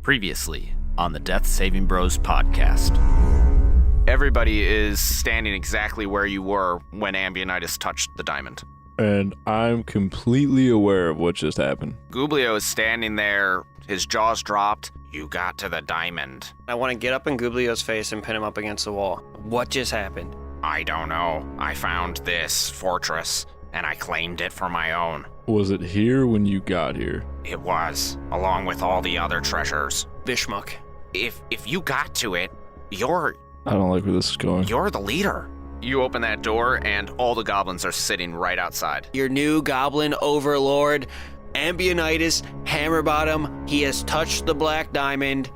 Previously on the Death Saving Bros podcast. Everybody is standing exactly where you were when Ambionitis touched the diamond. And I'm completely aware of what just happened. Gublio is standing there, his jaws dropped. You got to the diamond. I want to get up in Gublio's face and pin him up against the wall. What just happened? I don't know. I found this fortress, and I claimed it for my own. Was it here when you got here? It was, along with all the other treasures. Bishmuck. If you got to it, I don't like where this is going. you're the leader. You open that door, and all the goblins are sitting right outside. Your new goblin overlord, Ambionitis Hammerbottom. He has touched the black diamond.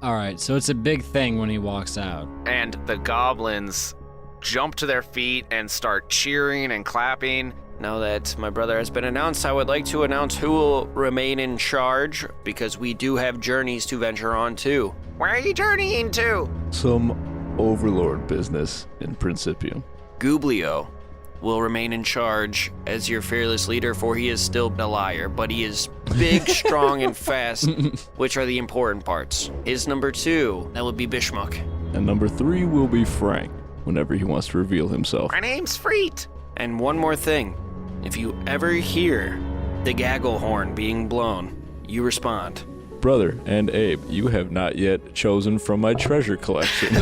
Alright, so it's a big thing when he walks out. And the goblins jump to their feet and start cheering and clapping. Now that my brother has been announced, I would like to announce who will remain in charge, because we do have journeys to venture on too. Where are you journeying to? Some overlord business in Principium. Gublio will remain in charge as your fearless leader, for he is still a liar, but he is big, strong, and fast, which are the important parts. His number 2, that would be Bishmuck. And number 3 will be Frank, whenever he wants to reveal himself. My name's Freet. And one more thing. If you ever hear the gaggle horn being blown, you respond. Brother and Abe, you have not yet chosen from my treasure collection.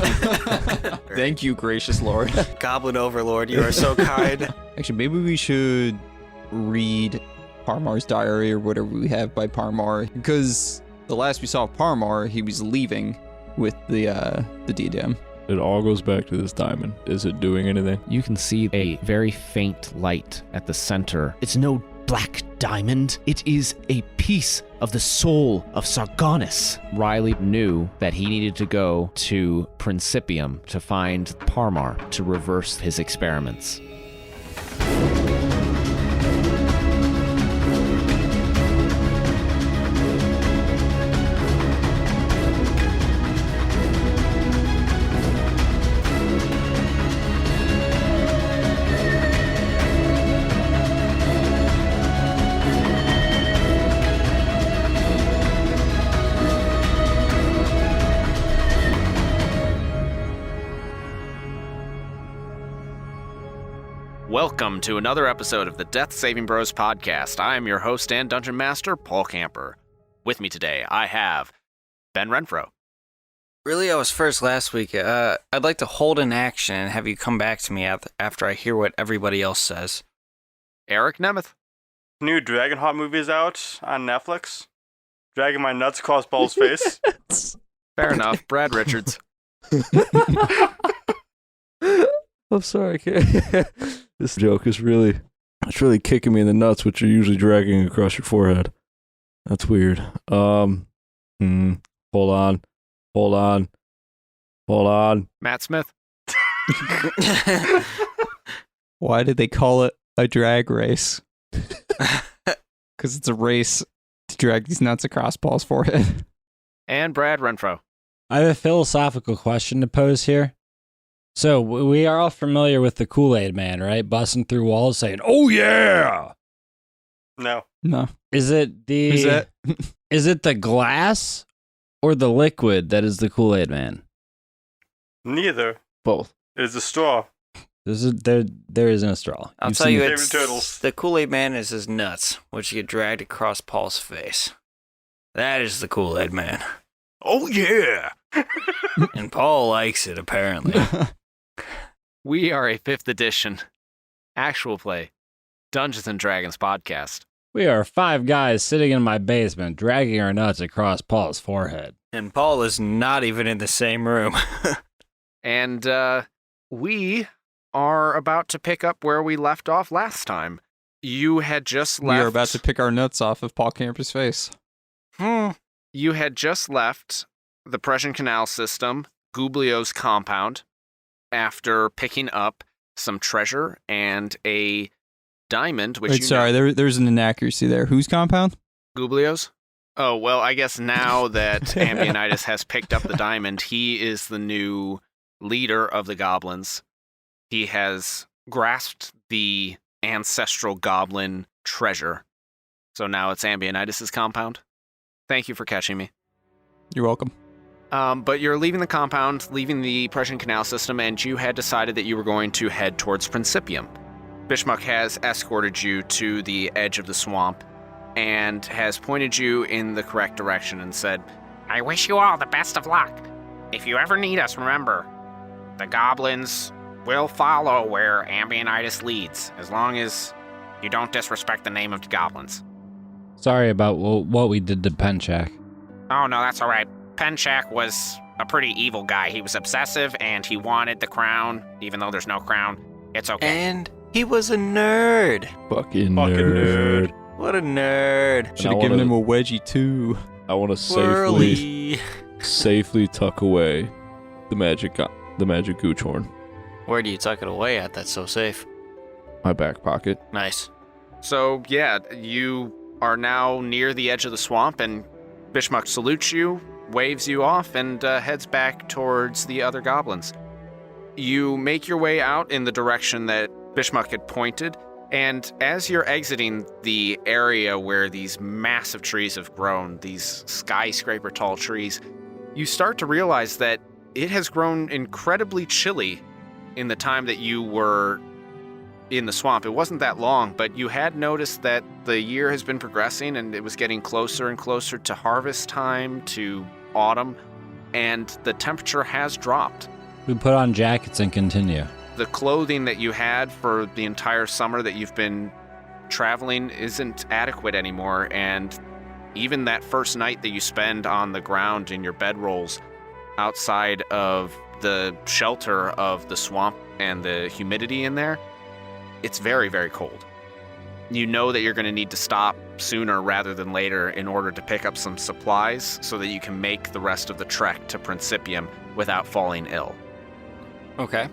Thank you, gracious Lord. Goblin Overlord, you are so kind. Actually, maybe we should read Parmar's diary or whatever we have by Parmar, because the last we saw of Parmar, he was leaving with the diadem. It all goes back to this diamond. Is it doing anything? You can see a very faint light at the center. It's no black diamond. It is a piece of the soul of Sargonis. Riley knew that he needed to go to Principium to find Parmar to reverse his experiments. Welcome to another episode of the Death Saving Bros podcast. I am your host and dungeon master, Paul Camper. With me today, I have Ben Renfro, Really, I was first last week. I'd like to hold an action and have you come back to me after I hear what everybody else says. Eric Nemeth, New Dragonheart movie is out on Netflix. Dragging my nuts across Paul's face. fair enough, Brad Richards, I'm sorry, I can't. This joke is really kicking me in the nuts, which you're usually dragging across your forehead. That's weird. Hold on. Matt Smith, Why did they call it a drag race? Because it's a race to drag these nuts across Paul's forehead. and Brad Renfro. I have a philosophical question to pose here. So, we are all familiar with the Kool-Aid Man, right? Busting through walls saying, "Oh yeah!" No. No. Is it the... Who's that? Is it the glass or the liquid that is the Kool-Aid Man? Neither. Both. It's a straw. There isn't a straw. I'll You've tell seen you, it. Favorite turtles. the Kool-Aid Man is his nuts, which get dragged across Paul's face. That is the Kool-Aid Man. Oh yeah! And Paul likes it, apparently. We are a 5th edition actual play Dungeons & Dragons podcast. We are 5 guys sitting in my basement dragging our nuts across Paul's forehead. And Paul is not even in the same room. And we are about to pick up where we left off last time. You had just We left... are about to pick our nuts off of Paul Camper's face. You had just left the Prussian Canal system, Gublio's compound, after picking up some treasure and a diamond, which Wait, sorry, there's an inaccuracy there. Whose compound? Gublio's? Oh, well, I guess now that Ambionitis has picked up the diamond, he is the new leader of the goblins. He has grasped the ancestral goblin treasure. So now it's Ambionitis' compound. Thank you for catching me. You're welcome. But you're leaving the compound, leaving the Prussian Canal system, and you had decided that you were going to head towards Principium. Bishmuck has escorted you to the edge of the swamp and has pointed you in the correct direction and said, I wish you all the best of luck. If you ever need us, remember, the goblins will follow where Ambionitis leads, as long as you don't disrespect the name of the goblins. Sorry about what we did to Penchak. Oh, no, that's all right. Penchak was a pretty evil guy. He was obsessive, and he wanted the crown, even though there's no crown. It's okay. And he was a nerd. Fucking nerd. What a nerd. Should have given him a wedgie too. I want to Whirly. safely tuck away the magic gooch horn. Where do you tuck it away at that's so safe? My back pocket. Nice. So, yeah, you are now near the edge of the swamp, and Bishmuck salutes you, waves you off, and heads back towards the other goblins. You make your way out in the direction that Bishmuck had pointed, and as you're exiting the area where these massive trees have grown, these skyscraper-tall trees, you start to realize that it has grown incredibly chilly in the time that you were in the swamp. It wasn't that long, but you had noticed that the year has been progressing and it was getting closer and closer to harvest time, to autumn, and the temperature has dropped. We put on jackets and continue. The clothing that you had for the entire summer that you've been traveling isn't adequate anymore, and even that first night that you spend on the ground in your bedrolls outside of the shelter of the swamp and the humidity in there, it's very, very cold. You know that you're going to need to stop sooner rather than later in order to pick up some supplies so that you can make the rest of the trek to Principium without falling ill. Okay.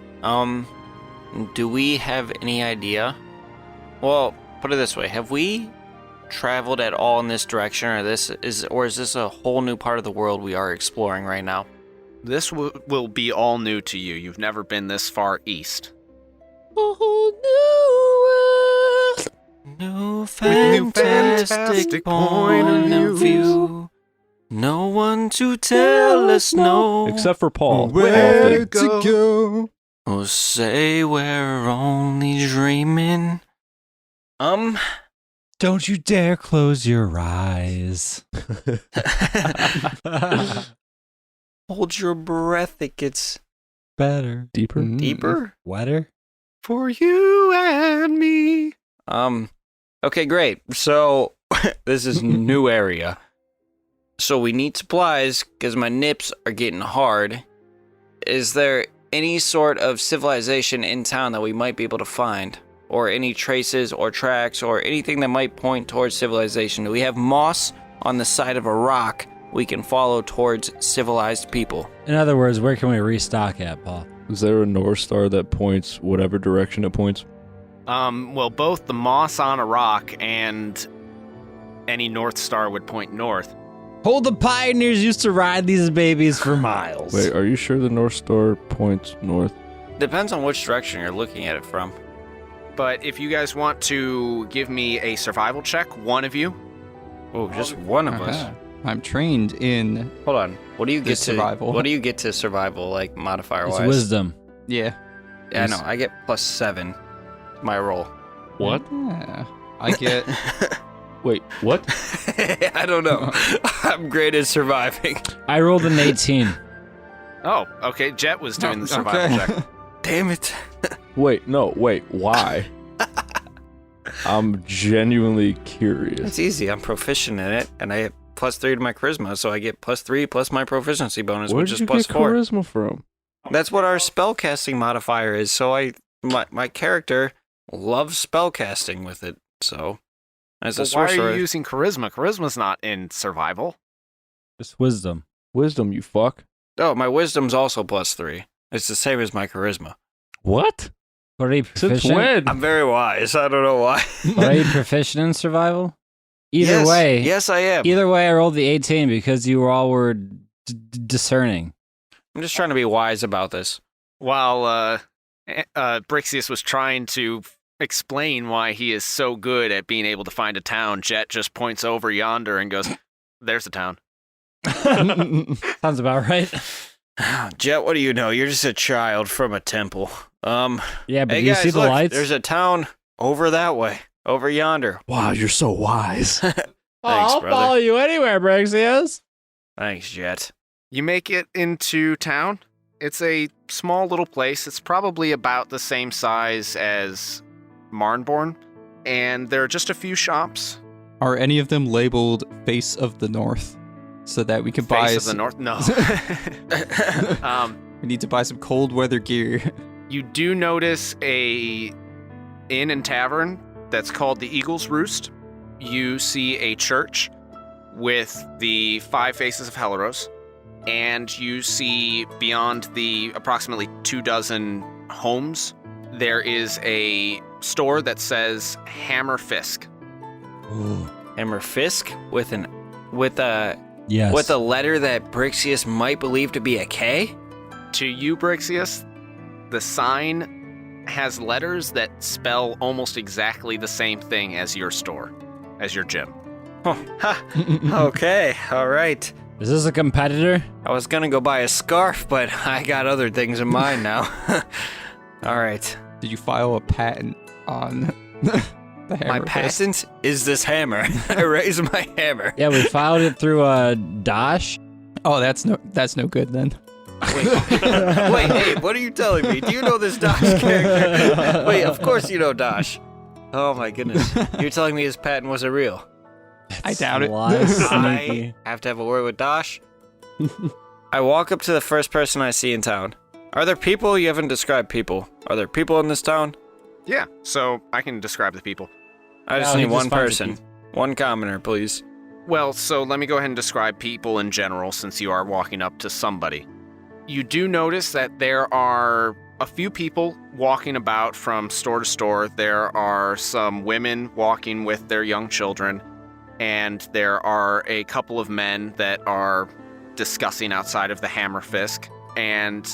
Do we have any idea? Well, put it this way. Have we traveled at all in this direction, or is this a whole new part of the world we are exploring right now? This will be all new to you. You've never been this far east. New fantastic point of view. No one to tell us no. Except for Paul. Where Often. to go? Oh, say we're only dreaming. Don't you dare close your eyes. Hold your breath. It gets Better. Deeper? deeper. Wetter? For you and me. Okay, great. So, this is new area. So we need supplies because my nips are getting hard. Is there any sort of civilization in town that we might be able to find? Or any traces or tracks or anything that might point towards civilization? Do we have moss on the side of a rock we can follow towards civilized people? In other words, where can we restock at, Paul? Is there a North Star that points whatever direction it points? Well, both the moss on a rock and any North Star would point north. Hold the pioneers used to ride these babies for miles. Wait, are you sure the North Star points north? Depends on which direction you're looking at it from. But if you guys want to give me a survival check, one of you. Oh, just one of us. I'm trained in. Hold on. What do you get Just to survival. What do you get to survival, like modifier It's wise? wisdom. Yeah. Yeah, I know. I get +7. My roll. What? Yeah. I get. Wait, what? I don't know. I'm great at surviving. I rolled an 18. Oh, okay. Jet was doing the survival check. Damn it. Wait, why? I'm genuinely curious. It's easy. I'm proficient in it, and I get +3 to my charisma, so I get +3 plus my proficiency bonus, Where which did is you +4. get charisma from? That's what our spellcasting modifier is. So my character loves spellcasting with it. So as a Well, why sorcerer, are you using charisma? Charisma's not in survival. It's wisdom. Wisdom, you fuck. oh, my wisdom's also +3. It's the same as my charisma. What? Are you Since proficient? when? I'm very wise. I don't know why. Are you proficient in survival? Either Yes. way. Yes, I am. Either way, I rolled the 18 because you all were discerning. I'm just trying to be wise about this. While Brixius was trying to explain why he is so good at being able to find a town, Jet just points over yonder and goes, "There's the town." Sounds about right. Jet, what do you know? You're just a child from a temple. Yeah, but Hey do you guys, see the look, lights? there's a town over that way, over yonder. Wow, you're so wise. Thanks, I'll brother. follow you anywhere, Brixius. Thanks, Jet. You make it into town. It's a small little place. It's probably about the same size as Marnborn, and there are just a few shops. Are any of them labeled Face of the North so that we can buy Face of the North? No. We need to buy some cold weather gear. You do notice a inn and tavern that's called the Eagle's Roost. You see a church with the 5 faces of Helaros, and you see beyond the approximately 24 homes, there is a store that says Hammer Fisk. Hammer Fisk with a Yes. with a letter that Brixius might believe to be a K? To you, Brixius, the sign has letters that spell almost exactly the same thing as your store, as your gym. Okay, all right. Is this a competitor? I was gonna go buy a scarf, but I got other things in mind now. All right. Did you file a patent on the hammer? My fist? patent is this hammer. I raise my hammer. Yeah, we filed it through Dash. Oh, that's no good then. Wait, hey, what are you telling me? Do you know this Dash character? Wait, of course you know Dash. Oh my goodness. You're telling me his patent wasn't real? I doubt it. Sly, I sneaky. have to have a word with Dash. I walk up to the first person I see in town. Are there people? You haven't described people. Are there people in this town? Yeah, so I can describe the people. I just No, he need one just finds person. it. One commoner, please. Well, so let me go ahead and describe people in general since you are walking up to somebody. You do notice that there are a few people walking about from store to store. There are some women walking with their young children, and there are a couple of men that are discussing outside of the Hammer Fisk. And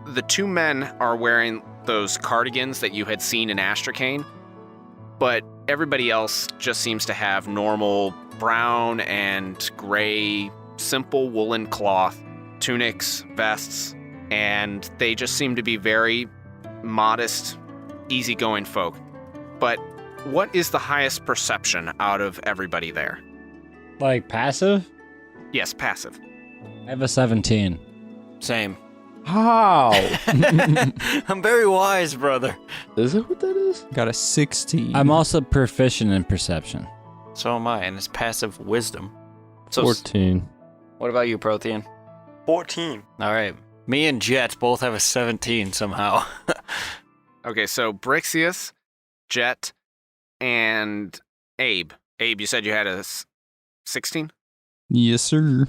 the 2 men are wearing those cardigans that you had seen in Astracane, but everybody else just seems to have normal brown and gray, simple woolen cloth, tunics, vests, and they just seem to be very modest, easygoing folk. But what is the highest perception out of everybody there? Like passive? Yes, passive. I have a 17. Same. How? I'm very wise, brother. Is that what that is? Got a 16. I'm also proficient in perception. So am I, and it's passive wisdom. So, 14. what about you, Prothean? 14. All right. Me and Jet both have a 17 somehow. Okay, so Brixius, Jet, and Abe. Abe, you said you had a 16? Yes, sir.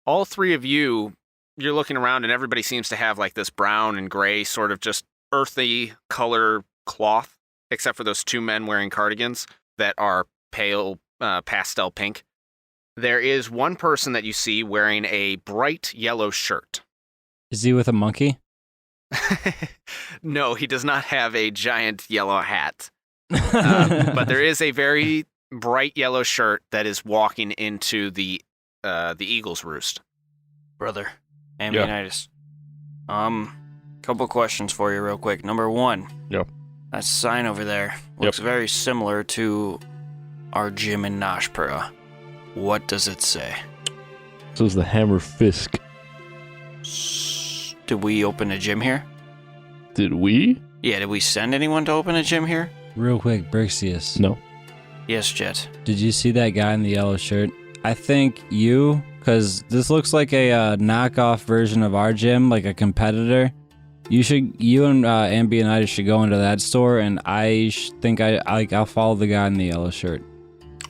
All 3 of you, you're looking around and everybody seems to have like this brown and gray sort of just earthy color cloth, except for those 2 men wearing cardigans that are pale pastel pink. There is one person that you see wearing a bright yellow shirt. Is he with a monkey? No, he does not have a giant yellow hat. But there is a very bright yellow shirt that is walking into the Eagle's Roost. Brother, Ambionitis. Couple questions for you real quick. Number 1. Yep. That sign over there looks very similar to our gym in Nashpura. What does it say? This is the Hammer Fisk. Did we open a gym here? Did we? Yeah, did we send anyone to open a gym here? Real quick, Brixius. No. Yes, Jet. Did you see that guy in the yellow shirt? I think you, because this looks like a knockoff version of our gym, like a competitor. You and Ambionitis should go into that store, and I think I'll follow the guy in the yellow shirt.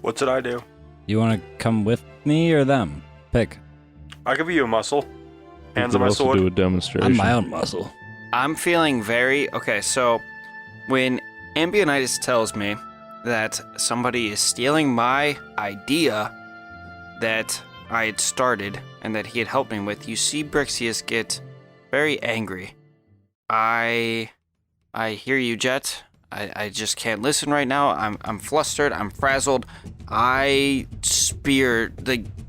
What did I do? You want to come with me or them? Pick. I could be a muscle. Hands on Then my also sword. do a demonstration. I'm my own muscle. I'm feeling very... Okay, so when Ambionitis tells me that somebody is stealing my idea that I had started and that he had helped me with, you see Brixius get very angry. I hear you, Jet. I just can't listen right now. I'm flustered. I'm frazzled. I spear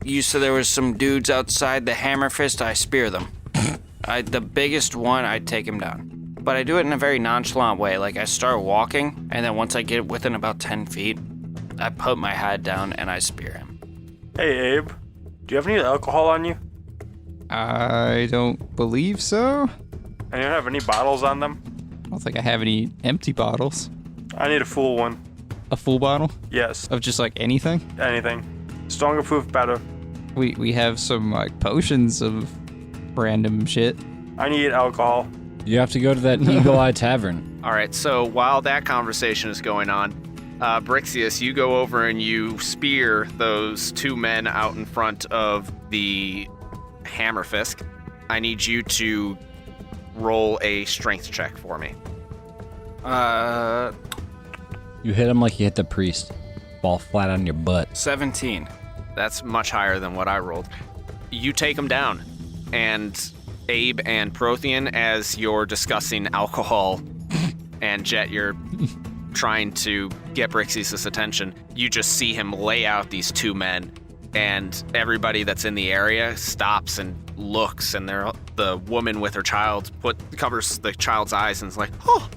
you said there was some dudes outside the Hammer Fist. I spear them. The biggest one, I take him down. But I do it in a very nonchalant way. Like, I start walking, and then once I get within about 10 feet, I put my head down and I spear him. Hey, Abe. Do you have any alcohol on you? I don't believe so. And you don't have any bottles on them? I don't think I have any empty bottles. I need a full one. A full bottle Yes. of just like anything. Anything. Stronger proof, better. We have some like potions of random shit. I need alcohol. You have to go to that Eagle Eye Tavern. All right, so while that conversation is going on, Brixius, you go over and you spear those two men out in front of the Hammerfisk. I need you to roll a strength check for me. You hit him like you hit the priest. Fall flat on your butt. 17. That's much higher than what I rolled. You take them down, and Abe and Prothean, as you're discussing alcohol, and Jet, you're trying to get Brixius' attention, you just see him lay out these two men, and everybody that's in the area stops and looks, and the woman with her child covers the child's eyes and is like, oh.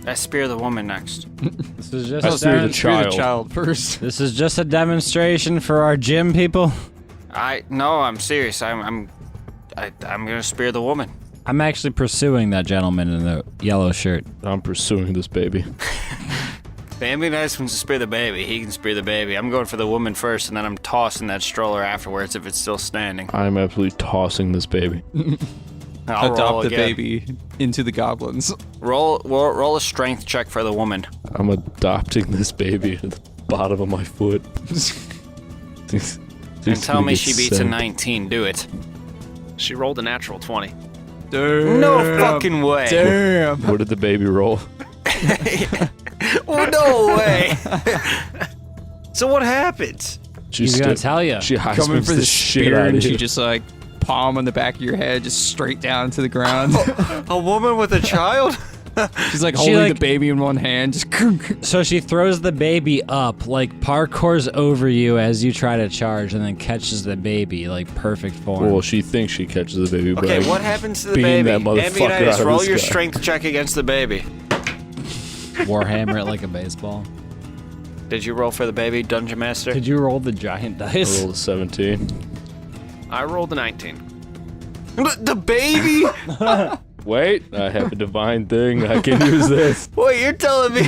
I spear the woman next. This is just I spear the Spear the child. child first. This is just a demonstration for our gym people. No, I'm serious. I'm gonna spear the woman. I'm actually pursuing that gentleman in the yellow shirt. I'm pursuing this baby. Bambi Nice wants to spear the baby. He can spear the baby. I'm going for the woman first, and then I'm tossing that stroller afterwards if it's still standing. I'm absolutely tossing this baby. I'll roll Adopt the again. baby into the goblins. Roll a strength check for the woman. I'm adopting this baby at the bottom of my foot. And tell me she beats a 19. Do it. She rolled a natural 20. Damn. No fucking way. Damn. What did the baby roll? Oh, no way. So what happens? He's gonna tell you. She high Coming for the the shit spear, out and of she you. just like palm on the back of your head, just straight down to the ground. A woman with a child? She's like She, holding like- the baby in one hand, just. So she throws the baby up, like parkours over you as you try to charge, and then catches the baby, like perfect form. Well, she thinks she catches the baby, but Okay, I what happens to the beam baby? that motherfucker Ambionitis, out of roll the your sky. strength check against the baby. Warhammer it like a baseball. Did you roll for the baby, Dungeon Master? Did you roll the giant I dice? rolled a 17. I rolled a 19. The baby? Wait, I have a divine thing. I can use this. Wait, you're telling me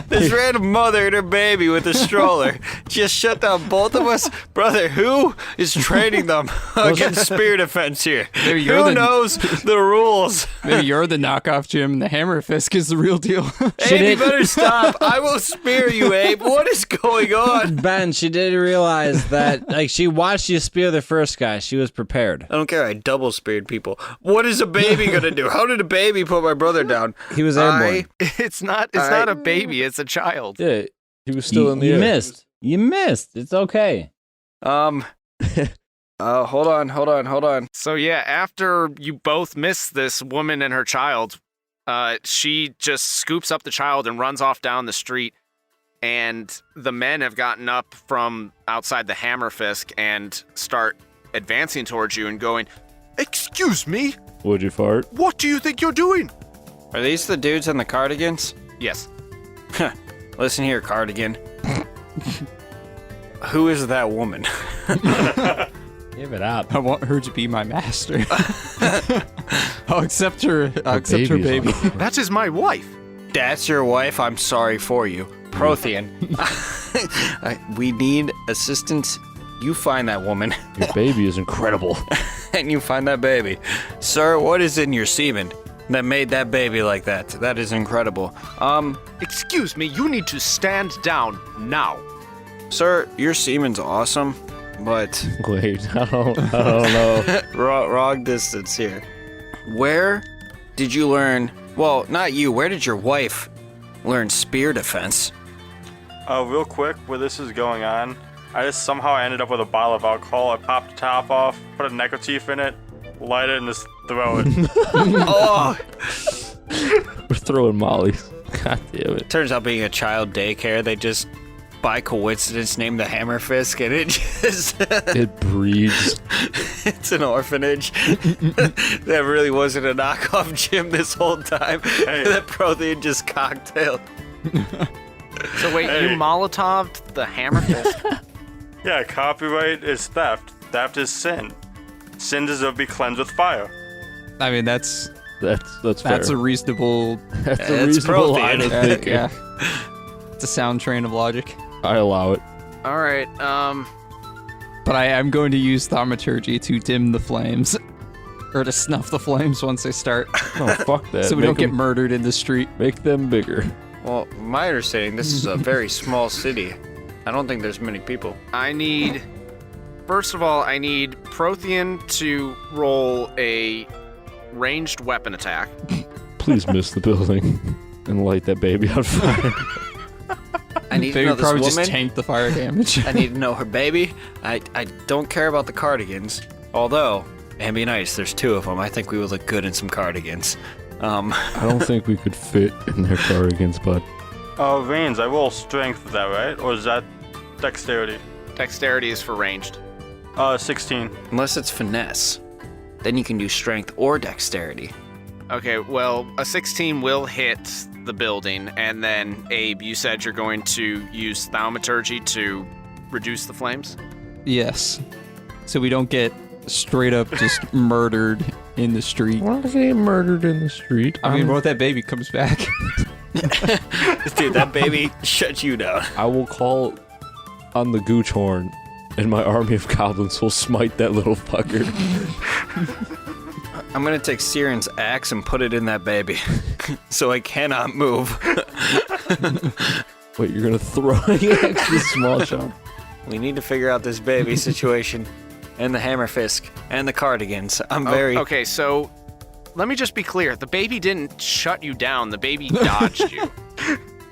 this random mother and her baby with a stroller just shut down both of us? Brother, who is training them against spear defense here? Maybe you're Who the- knows the rules? Maybe you're the knockoff Jim, and the Hammer Fisk is the real deal. She Abe, you did- better stop. I will spear you, Abe. What is going on? Ben, she did realize that, like, she watched you spear the first guy. She was prepared. I don't care. I double speared people. What is a baby gonna do? How did a baby put my brother down? He was airborne. It's not a baby, it's a child. Yeah, he was still in the you air. missed. You missed. It's okay. Hold on. So yeah, after you both miss this woman and her child, she just scoops up the child and runs off down the street. And the men have gotten up from outside the Hammerfisk and start advancing towards you and going, "Excuse me, Would you fart? what do you think you're doing?" Are these the dudes in the cardigans? Yes. Listen here, cardigan. Who is that woman? Give it up. I want her to be my master. I'll accept her. I'll accept her baby. That is my wife. That's your wife? I'm sorry for you. Prothean. We need assistance. You find that woman, Your baby is incredible. and you find that baby. Sir, what is in your semen that made that baby like that? That is incredible. Excuse me, you need to stand down now. Sir, your semen's awesome, but Wait, I don't know. wrong distance here. Where did you learn? Well, not you. Where did your wife learn spear defense? Real quick, where this is going on, I just somehow ended up with a bottle of alcohol. I popped the top off, put a neckerchief in it, light it, and just throw it. Oh, We're throwing mollies. God damn it. Turns out being a child daycare, they just, by coincidence, named the Hammerfisk, and it just... It breeds. It's an orphanage. That really wasn't a knockoff gym this whole time. Hey. That Prothean just cocktailed. So wait, you Hey. Molotov'd the Hammerfist? Yeah, copyright is theft. Theft is sin. Sin deserves to be cleansed with fire. I mean, that's That's fair. a reasonable. That's a It's reasonable Prothean. line of thinking. Yeah. It's a sound train of logic. I allow it. All right. But I am going to use thaumaturgy to dim the flames. Or to snuff the flames once they start. No, fuck that. So we Make don't get them- murdered in the street. Make them bigger. Well, my understanding, this is a very small city. I don't think there's many people. I need. First of all, I need Prothean to roll a ranged weapon attack. Please miss the building and light that baby on fire. I need to They know would this probably woman. just tank the fire damage. I need to know her baby. I don't care about the cardigans. Although, Ambionitis, there's 2 of them. I think we would look good in some cardigans. I don't think we could fit in their cardigans, bud. Reigns, I roll strength with that, right? Or is that dexterity? Dexterity is for ranged. 16. Unless it's finesse. Then you can do strength or dexterity. Okay, well, a 16 will hit the building, and then, Abe, you said you're going to use thaumaturgy to reduce the flames? Yes. So we don't get straight up just murdered in the street. Why is he murdered in the street? I mean, what if that baby comes back? Dude, that baby shut you down. I will call on the Gooch horn, and my army of goblins will smite that little fucker. I'm gonna take Siren's axe and put it in that baby. So I cannot move. Wait, you're gonna throw an extra small shot? We need to figure out this baby situation. And the Hammerfisk. And the cardigans. I'm very... Okay, so let me just be clear. The baby didn't shut you down. The baby dodged you.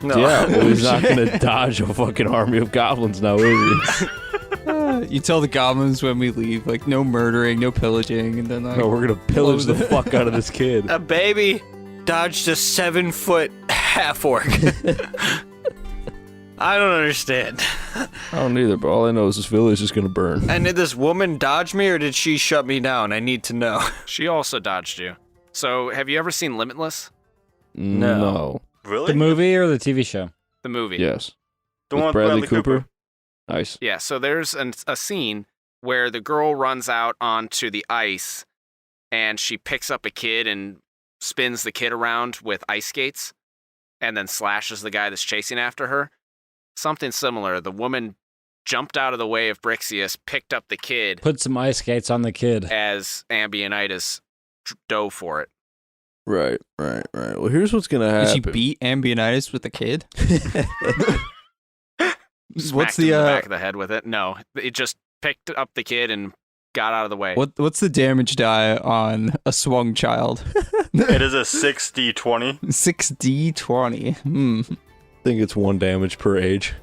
No. Yeah, well, he's not gonna dodge a fucking army of goblins now, is he? You tell the goblins when we leave, like, no murdering, no pillaging, and then, like, No, we're gonna pillage the fuck out of this kid. A baby dodged a 7-foot half-orc. I don't understand. I don't either, but all I know is this village is gonna burn. And did this woman dodge me or did she shut me down? I need to know. She also dodged you. So, have you ever seen Limitless? No. Really? The movie or the TV show? The movie. Yes. The With one with Bradley Bradley Cooper? Cooper. Nice. Yeah, so there's a scene where the girl runs out onto the ice and she picks up a kid and spins the kid around with ice skates and then slashes the guy that's chasing after her. Something similar. The woman jumped out of the way of Brixius, picked up the kid Put some ice skates on the kid. as Ambionitis dove for it. Right. Well, here's what's gonna did happen. she beat Ambionitis with the kid? Smacked What's him in the, the back of the head with it? No, it just picked up the kid and got out of the way. what's the damage die on a swung child? It is a 6d20. 6d20. I think it's 1 damage per age.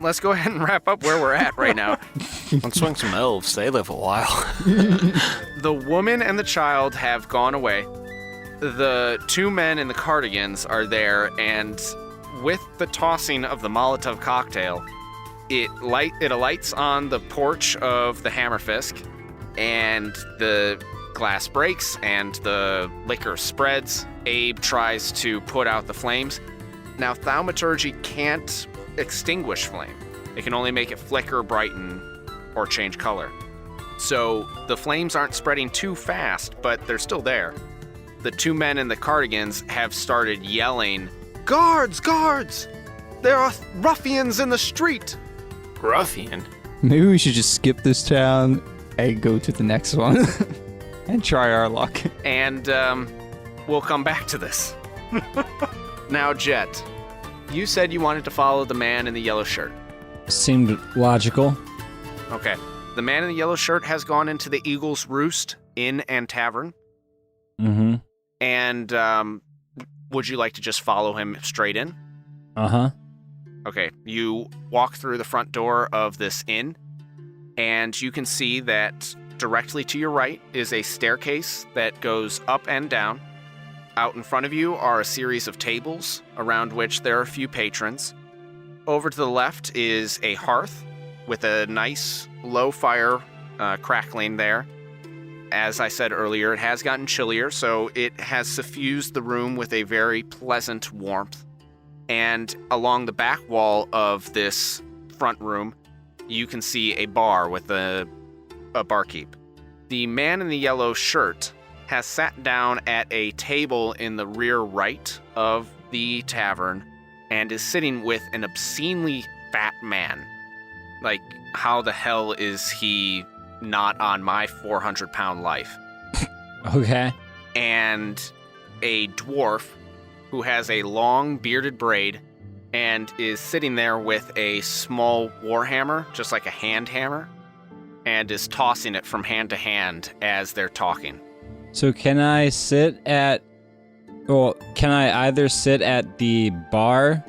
Let's go ahead and wrap up where we're at right now. Let's swing some elves. They live a while. The woman and the child have gone away. The 2 men in the cardigans are there, and with the tossing of the Molotov cocktail, it alights on the porch of the Hammerfisk, and the glass breaks and the liquor spreads. Abe tries to put out the flames. Now, thaumaturgy can't extinguish flame. It can only make it flicker, brighten, or change color. So the flames aren't spreading too fast, but they're still there. The 2 men in the cardigans have started yelling, "Guards! Guards! There are ruffians in the street!" Ruffian. Maybe we should just skip this town and go to the next one and try our luck. And we'll come back to this. Now, Jet, you said you wanted to follow the man in the yellow shirt. Seemed logical. Okay. The man in the yellow shirt has gone into the Eagle's Roost Inn and Tavern. Mm-hmm. And would you like to just follow him straight in? Uh-huh. Okay, you walk through the front door of this inn, and you can see that directly to your right is a staircase that goes up and down. Out in front of you are a series of tables around which there are a few patrons. Over to the left is a hearth with a nice low fire crackling there. As I said earlier, it has gotten chillier, so it has suffused the room with a very pleasant warmth. And along the back wall of this front room, you can see a bar with a barkeep. The man in the yellow shirt has sat down at a table in the rear right of the tavern and is sitting with an obscenely fat man. Like, how the hell is he not on my 400-pound life? Okay. And a dwarf who has a long bearded braid and is sitting there with a small warhammer, just like a hand hammer, and is tossing it from hand to hand as they're talking. So can I either sit at the bar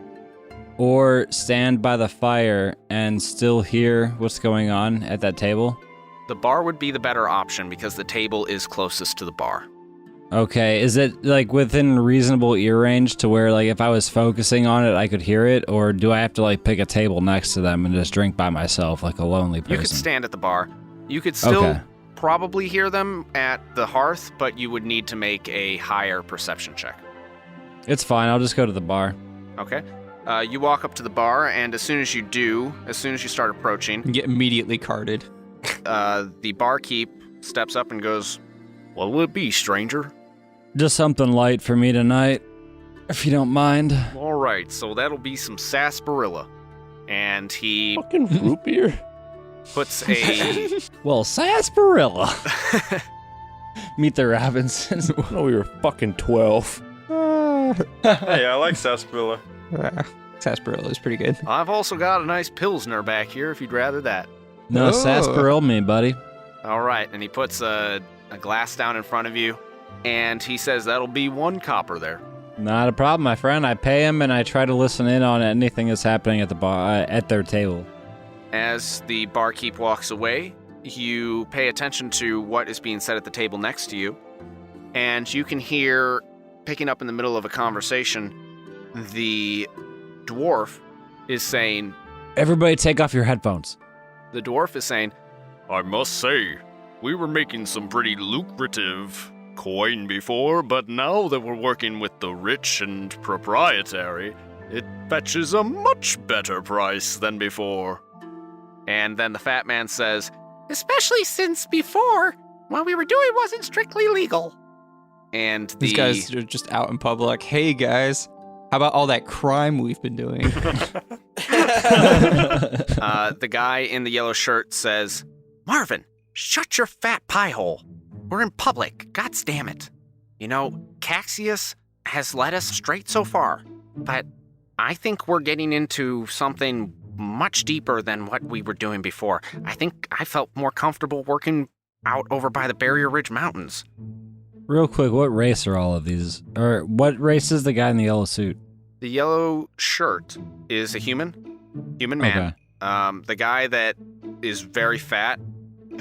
or stand by the fire and still hear what's going on at that table? The bar would be the better option because the table is closest to the bar. Okay, is it like within reasonable ear range to where like if I was focusing on it I could hear it, or do I have to like pick a table next to them and just drink by myself like a lonely person? You could stand at the bar. You could still Okay. probably hear them at the hearth, but you would need to make a higher perception check. It's fine, I'll just go to the bar. Okay. You walk up to the bar, and as soon as you start approaching, You get immediately carded. the barkeep steps up and goes, "What will it be, stranger?" Just something light for me tonight, if you don't mind. All right, so that'll be some sarsaparilla. And he Fucking root beer. puts a... Well, sarsaparilla. Meet the Robinsons. No, we were fucking 12. Hey, I like sarsaparilla. Sarsaparilla is pretty good. I've also got a nice Pilsner back here, if you'd rather that. No, Oh. sarsaparilla me, buddy. All right, and he puts a glass down in front of you, and he says that'll be 1 copper there. Not a problem, my friend. I pay him and I try to listen in on anything that's happening at the bar, at their table. As the barkeep walks away, you pay attention to what is being said at the table next to you, and you can hear, picking up in the middle of a conversation, the dwarf is saying, Everybody take off your headphones. the dwarf is saying, "I must say, we were making some pretty lucrative coin before, but now that we're working with the rich and proprietary, it fetches a much better price than before." And then the fat man says, Especially since before, what we were doing wasn't strictly legal. and These guys are just out in public. Hey guys, how about all that crime we've been doing? the guy in the yellow shirt says, Marvin, shut your fat pie hole. We're in public, gods damn it. You know, Caxius has led us straight so far, but I think we're getting into something much deeper than what we were doing before. I think I felt more comfortable working out over by the Barrier Ridge Mountains. Real quick, what race are all of these? Or what race is the guy in the yellow suit? the yellow shirt is a human man. Okay. The guy that is very fat,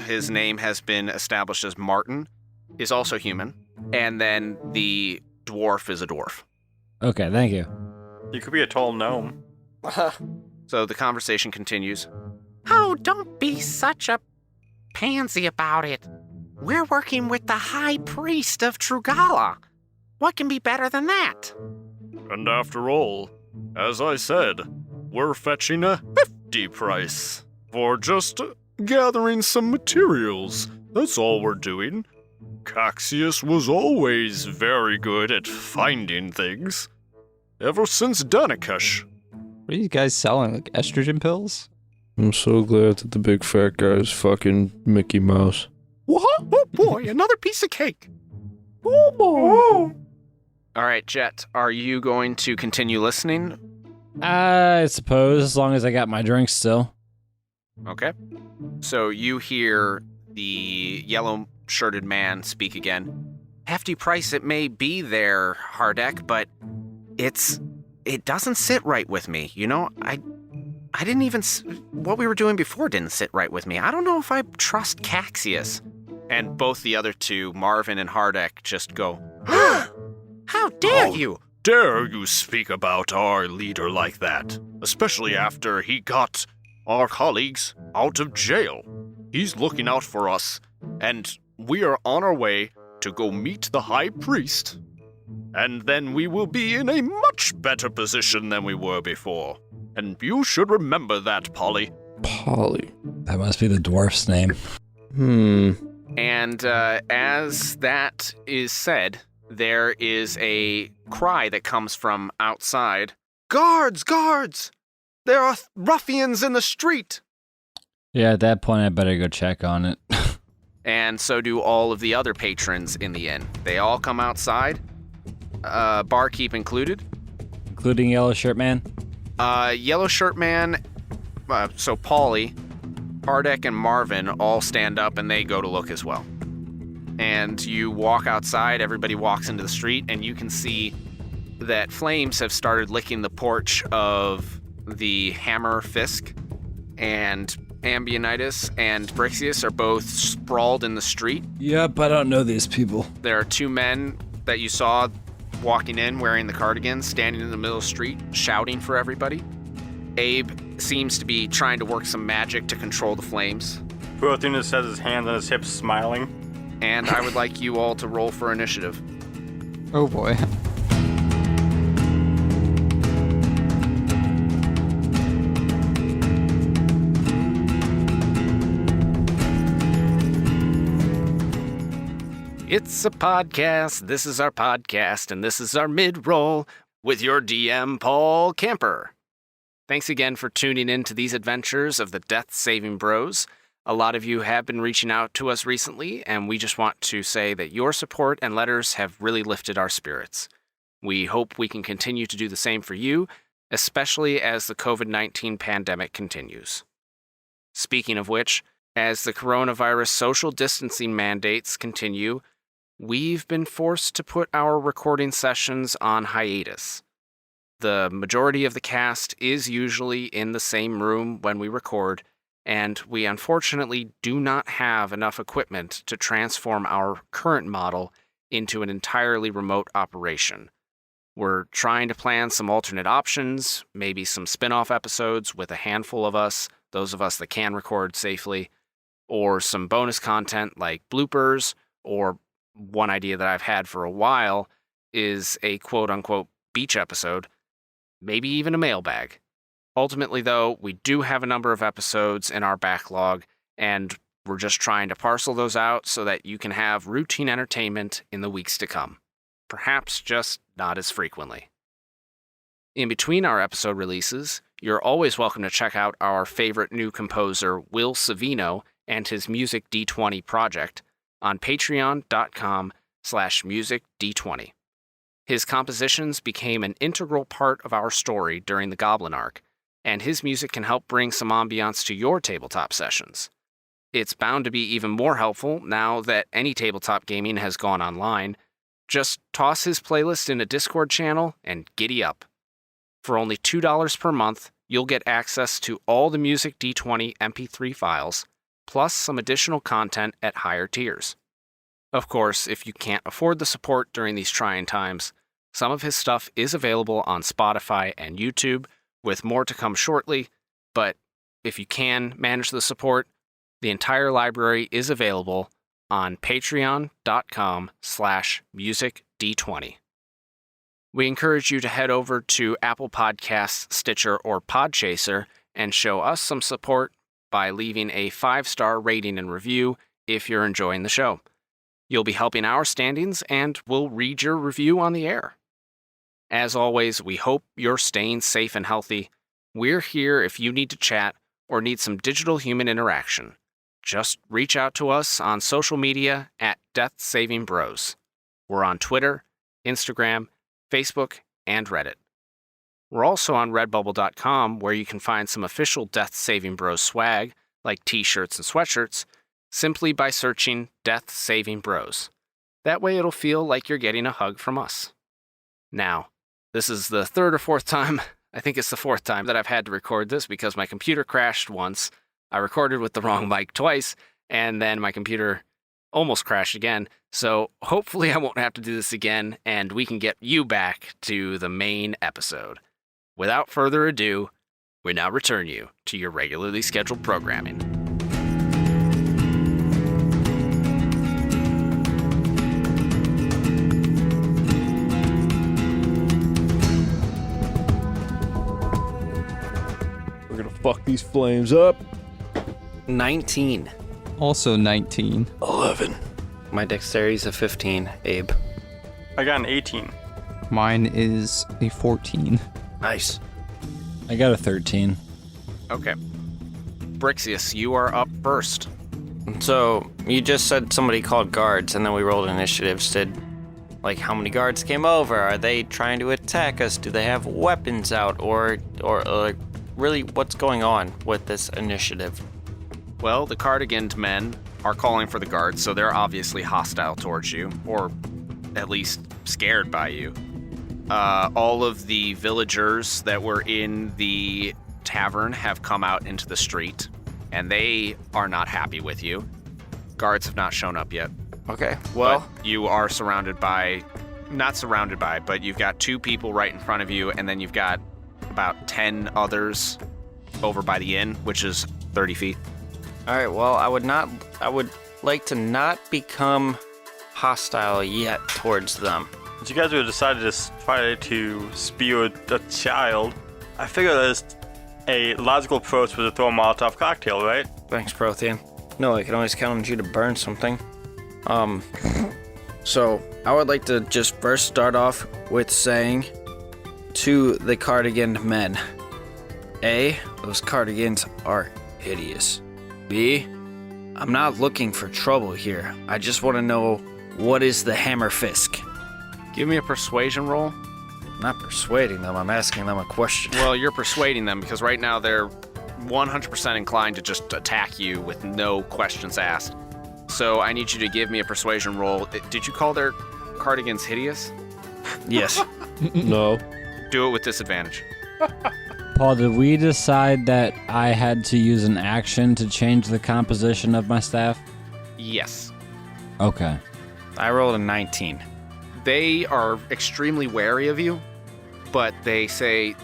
his name has been established as Martin, is also human. And then the dwarf is a dwarf. Okay, thank you. You could be a tall gnome. So the conversation continues. Oh, don't be such a pansy about it. We're working with the High Priest of Trugala. What can be better than that? And after all, as I said, we're fetching a hefty price for just gathering some materials. That's all we're doing. Caxius was always very good at finding things. Ever since Danakash. What are you guys selling? Like estrogen pills? I'm so glad that the big fat guy is fucking Mickey Mouse. What? Oh boy, another piece of cake. Oh boy. All right, Jet, are you going to continue listening? I suppose, as long as I got my drink still. Okay. So you hear the yellow-shirted man speak again. Hefty price it may be there, Hardek, but it doesn't sit right with me. You know, I didn't even... What we were doing before didn't sit right with me. I don't know if I trust Caxius. And both the other two, Marvin and Hardek, just go, How dare How you? Dare you speak about our leader like that? Especially after he got our colleagues out of jail. He's looking out for us, and we are on our way to go meet the High Priest. And then we will be in a much better position than we were before. And you should remember that, Polly. Polly. That must be the dwarf's name. And as that is said, there is a cry that comes from outside. Guards! Guards! There are ruffians in the street! Yeah, at that point, I better go check on it. And so do all of the other patrons in the inn. They all come outside, barkeep included. Including Yellow Shirt Man? Yellow Shirt Man, so Paulie, Hardek, and Marvin all stand up and they go to look as well. And you walk outside, everybody walks into the street, and you can see that flames have started licking the porch of the Hammer Fisk, and Ambionitis and Brixius are both sprawled in the street. Yep, I don't know these people. There are two men that you saw walking in wearing the cardigans, standing in the middle of the street, shouting for everybody. Abe seems to be trying to work some magic to control the flames. Puathunus has his hands on his hips, smiling. And I would like you all to roll for initiative. Oh boy. It's a podcast, this is our podcast, and this is our mid-roll with your DM, Paul Camper. Thanks again for tuning in to these adventures of the Death Saving Bros. A lot of you have been reaching out to us recently, and we just want to say that your support and letters have really lifted our spirits. We hope we can continue to do the same for you, especially as the COVID-19 pandemic continues. Speaking of which, as the coronavirus social distancing mandates continue, we've been forced to put our recording sessions on hiatus. The majority of the cast is usually in the same room when we record, and we unfortunately do not have enough equipment to transform our current model into an entirely remote operation. We're trying to plan some alternate options, maybe some spin-off episodes with a handful of us, those of us that can record safely, or some bonus content like bloopers, or one idea that I've had for a while is a quote-unquote beach episode, maybe even a mailbag. Ultimately, though, we do have a number of episodes in our backlog, and we're just trying to parcel those out so that you can have routine entertainment in the weeks to come. Perhaps just not as frequently. In between our episode releases, you're always welcome to check out our favorite new composer, Will Savino, and his Music D20 project on patreon.com/musicd20. His compositions became an integral part of our story during the Goblin arc, and his music can help bring some ambiance to your tabletop sessions. It's bound to be even more helpful now that any tabletop gaming has gone online. Just toss his playlist in a Discord channel and giddy up. For only $2 per month, you'll get access to all the Music D20 MP3 files, plus some additional content at higher tiers. Of course, if you can't afford the support during these trying times, some of his stuff is available on Spotify and YouTube, with more to come shortly, but if you can manage the support, the entire library is available on patreon.com/musicd20. We encourage you to head over to Apple Podcasts, Stitcher, or Podchaser and show us some support by leaving a 5-star rating and review if you're enjoying the show. You'll be helping our standings, and we'll read your review on the air. As always, we hope you're staying safe and healthy. We're here if you need to chat or need some digital human interaction. Just reach out to us on social media at Death Saving Bros. We're on Twitter, Instagram, Facebook, and Reddit. We're also on redbubble.com, where you can find some official Death Saving Bros swag, like t-shirts and sweatshirts, simply by searching Death Saving Bros. That way it'll feel like you're getting a hug from us. Now, this is the third or fourth time, I think it's the fourth time that I've had to record this because my computer crashed once. I recorded with the wrong mic twice, and then my computer almost crashed again. So hopefully I won't have to do this again, and we can get you back to the main episode. Without further ado, we now return you to your regularly scheduled programming. We're gonna fuck these flames up. 19. Also 19. 11. My dexterity's a 15, Abe. I got an 18. Mine is a 14. Nice. I got a 13. Okay. Brixius, you are up first. So, you just said somebody called guards, and then we rolled initiatives. How many guards came over? Are they trying to attack us? Do they have weapons out? Or really, what's going on with this initiative? Well, the Cardiganed men are calling for the guards, so they're obviously hostile towards you, or at least scared by you. All of the villagers that were in the tavern have come out into the street, and they are not happy with you. Guards have not shown up yet. Okay, well, But you are not surrounded by, but you've got 2 people right in front of you, and then you've got about 10 others over by the inn, which is 30 feet. all right, well, I would like to not become hostile yet towards them. But you guys would have decided to try to spew a child. I figure there's a logical approach was to throw a Molotov cocktail, right? Thanks, Prothean. No, I can always count on you to burn something. So, I would like to just first start off with saying to the Cardigan men, A, those Cardigans are hideous. B, I'm not looking for trouble here. I just want to know, what is the Hammer Fisk? Give me a persuasion roll. I'm not persuading them, I'm asking them a question. Well, you're persuading them because right now they're 100% inclined to just attack you with no questions asked. So I need you to give me a persuasion roll. Did you call their cardigans hideous? Yes. No. Do it with disadvantage. Paul, did we decide that I had to use an action to change the composition of my staff? Yes. Okay. I rolled a 19. They are extremely wary of you, but they say,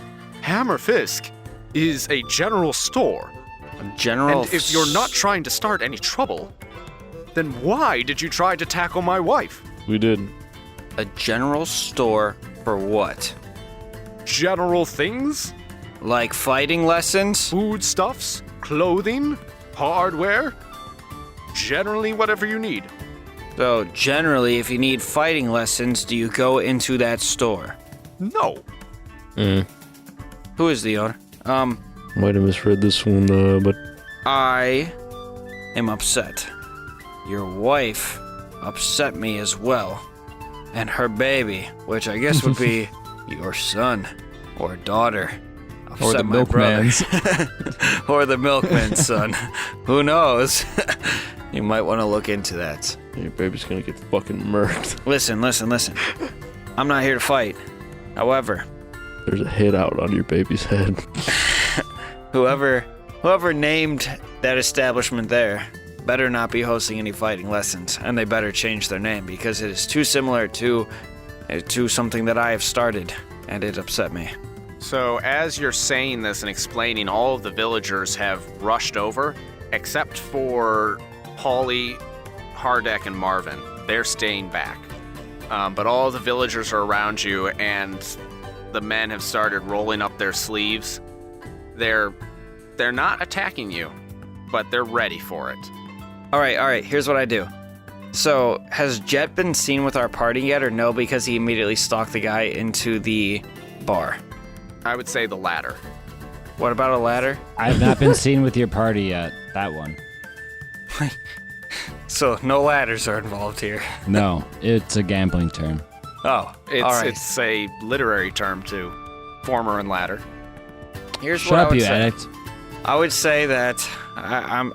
Hammer Fisk is a general store. A general. And if you're not trying to start any trouble, then why did you try to tackle my wife? We didn't. A general store for what? General things? Like fighting lessons? Foodstuffs? Clothing? Hardware? Generally whatever you need. So, generally, if you need fighting lessons, do you go into that store? No. Who is the owner? Might have misread this one, but I am upset. Your wife upset me as well. And her baby, which I guess would be your son or daughter. Or the upset my brother. milkman's. Or the milkman's son. Who knows? You might want to look into that. your baby's gonna get fucking murked. Listen. I'm not here to fight. However, There's a hit out on your baby's head. whoever named that establishment there better not be hosting any fighting lessons, and they better change their name because it is too similar to something that I have started, and it upset me. So as you're saying this and explaining, all of the villagers have rushed over, except for Paulie, Hardek, and Marvin. They're staying back. But all of the villagers are around you, and the men have started rolling up their sleeves. They're not attacking you, but they're ready for it. All right, here's what I do. So, has Jet been seen with our party yet, or no, because he immediately stalked the guy into the bar? I would say the latter. What about a ladder? I have not been seen with your party yet. That one. So, no ladders are involved here. No, it's a gambling term. Oh, It's all right. it's a literary term too. Former and latter. Here's Shut what I up, would you say. addict. I would say that I'm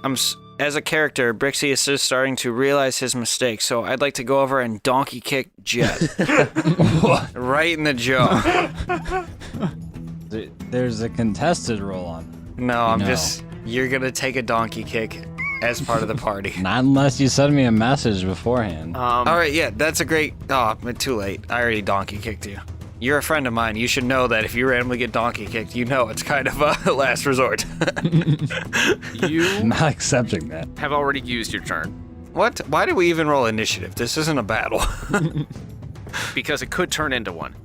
as a character, Brixius is starting to realize his mistake, so I'd like to go over and donkey kick Jet. Right in the jaw. There's a contested roll on. No, No. you're gonna take a donkey kick as part of the party. Not unless you send me a message beforehand. All right, yeah, that's a great. Oh, but too late. I already donkey kicked you. You're a friend of mine. You should know that if you randomly get donkey kicked, you know it's kind of a last resort. You I'm not accepting that. have already used your turn What? Why did we even roll initiative? This isn't a battle. because it could turn into one.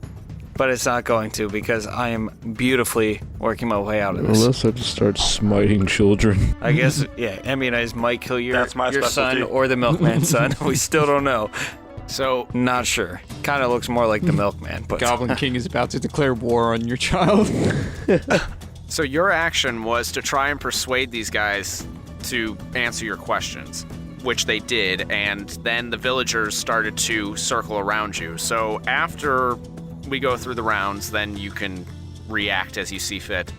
But it's not going to because I am beautifully working my way out of this. Unless I just start smiting children. I guess, yeah, Emmyitis might kill your That's my son specialty. or the milkman's son. We still don't know. So Not sure. Kind of looks more like the milkman, but Goblin King is about to declare war on your child. So your action was to try and persuade these guys to answer your questions, which they did, and then the villagers started to circle around you. So after we go through the rounds, then you can react as you see fit.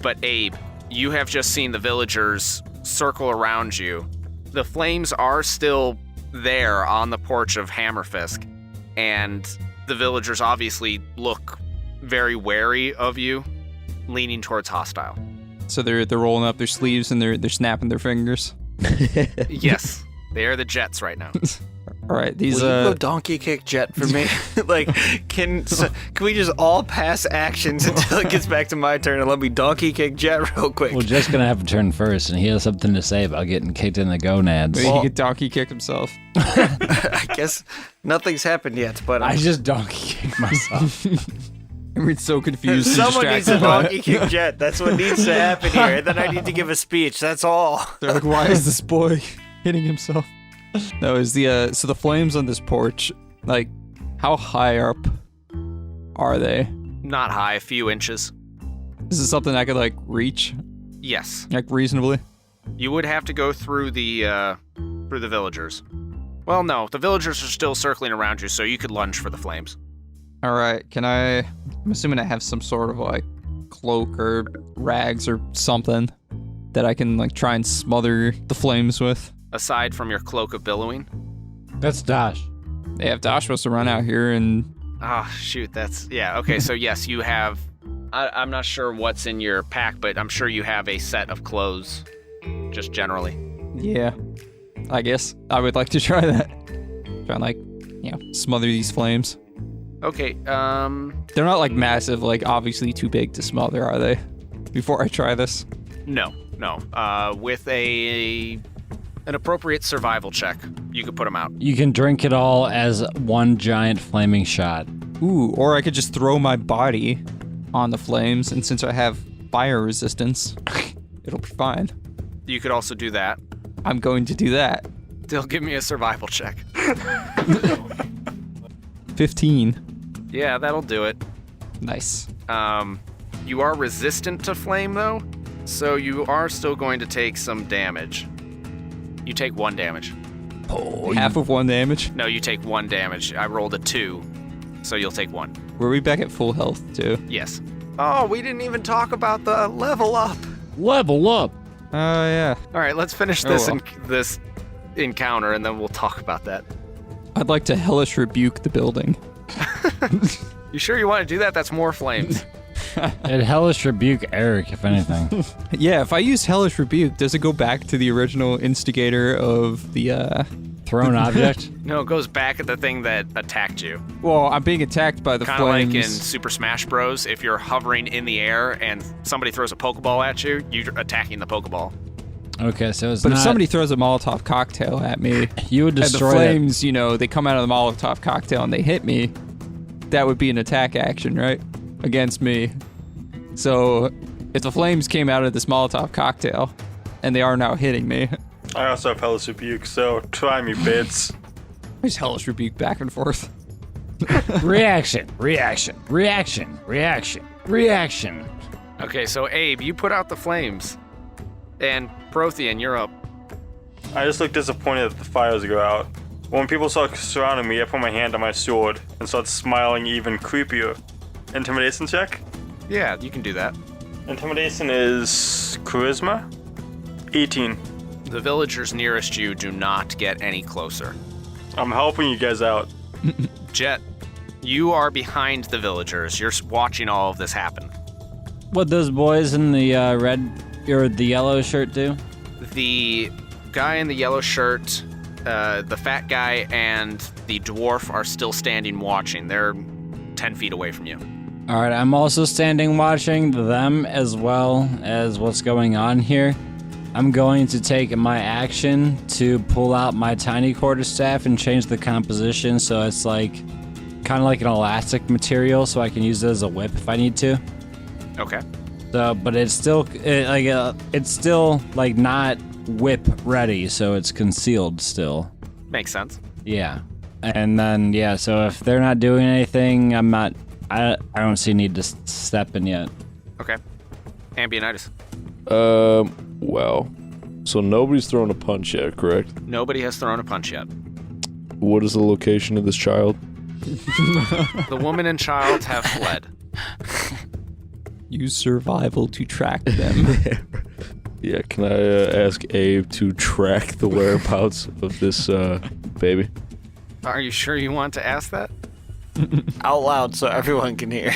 But Abe, you have just seen the villagers circle around you. The flames are still there on the porch of Hammerfisk, and the villagers obviously look very wary of you, leaning towards hostile. So they're rolling up their sleeves and they're snapping their fingers. Yes, they are the Jets right now. All right, these will you go donkey kick Jet for me? Like, can we just all pass actions until it gets back to my turn and let me donkey kick Jet real quick? Well, Jet's gonna have a turn first, and he has something to say about getting kicked in the gonads. he could donkey kick himself. I guess nothing's happened yet, but I just donkey kicked myself. We're so confused. and someone needs to distracted by- donkey kick Jet. That's what needs to happen here. And then I need to give a speech. That's all. They're like, why is this boy hitting himself? No, is the so the flames on this porch, like, how high up are they? Not high, a few inches. Is this something I could like reach, Yes, like reasonably? you would have to go through the villagers. Well, no, the villagers are still circling around you, so you could lunge for the flames. All right, I'm assuming I have some sort of like cloak or rags or something that I can like try and smother the flames with. Aside from your cloak of billowing. That's Dash. Yeah, if Dash was to run out here and Ah, shoot, that's yeah. Okay, so yes, you have. I'm not sure what's in your pack, but I'm sure you have a set of clothes, just generally. yeah, I guess I would like to try that. Try and like, smother these flames. Okay, They're not like massive, like obviously too big to smother, are they? Before I try this. no. With an appropriate survival check, you could put them out. You can drink it all as one giant flaming shot. Ooh, or I could just throw my body on the flames, and since I have fire resistance, it'll be fine. You could also do that. I'm going to do that. Still, give me a survival check. 15. Yeah, that'll do it. Nice. You are resistant to flame, though, so you are still going to take some damage. You take 1 damage. Half of 1 damage. No, you take 1 damage. I rolled a 2, so you'll take 1. Were we back at full health too? Yes. Oh, we didn't even talk about the level up. Level up. Oh yeah. All right, let's finish Oh, this well. this encounter, and then we'll talk about that. I'd like to hellish rebuke the building. You sure you want to do that? That's more flames. It hellish rebuke Eric, if anything. Yeah, if I use hellish rebuke, does it go back to the original instigator of the Thrown object. No, it goes back at the thing that attacked you. Well, I'm being attacked by the Kind of flames. like in Super Smash Bros. If you're hovering in the air and somebody throws a Pokeball at you, you're attacking the Pokeball. Okay, so it's But not. if somebody throws a Molotov cocktail at me, you would and the destroy that. flames, they come out of the Molotov cocktail and they hit me, that would be an attack action, right? Against me. So, if the flames came out of this Molotov cocktail, and they are now hitting me, I also have Hellish Rebuke, so try me, bits. I just hellish rebuke back and forth. Reaction, reaction, reaction, reaction, reaction. Okay, so Abe, you put out the flames. And Prothean, you're up. I just look disappointed that the fires go out. When people start surrounding me, I put my hand on my sword and start smiling even creepier. Intimidation check? Yeah, you can do that. Intimidation is charisma? 18. The villagers nearest you do not get any closer. I'm helping you guys out. Jet, you are behind the villagers. You're watching all of this happen. What those boys in the red or the yellow shirt do? The guy in the yellow shirt, the fat guy, and the dwarf are still standing watching. They're 10 feet away from you. All right, I'm also standing watching them as well as what's going on here. I'm going to take my action to pull out my tiny quarterstaff and change the composition so it's like kind of like an elastic material, so I can use it as a whip if I need to. Okay. So, but it's still like not whip ready, so it's concealed still. Makes sense. Yeah, and then so if they're not doing anything, I don't see need to step in yet. Okay. Ambionitis. Well, so nobody's thrown a punch yet, correct? Nobody has thrown a punch yet. What is the location of this child? The woman and child have fled. Use survival to track them. Yeah, can I ask Abe to track the whereabouts of this baby? Are you sure you want to ask that? Out loud so everyone can hear.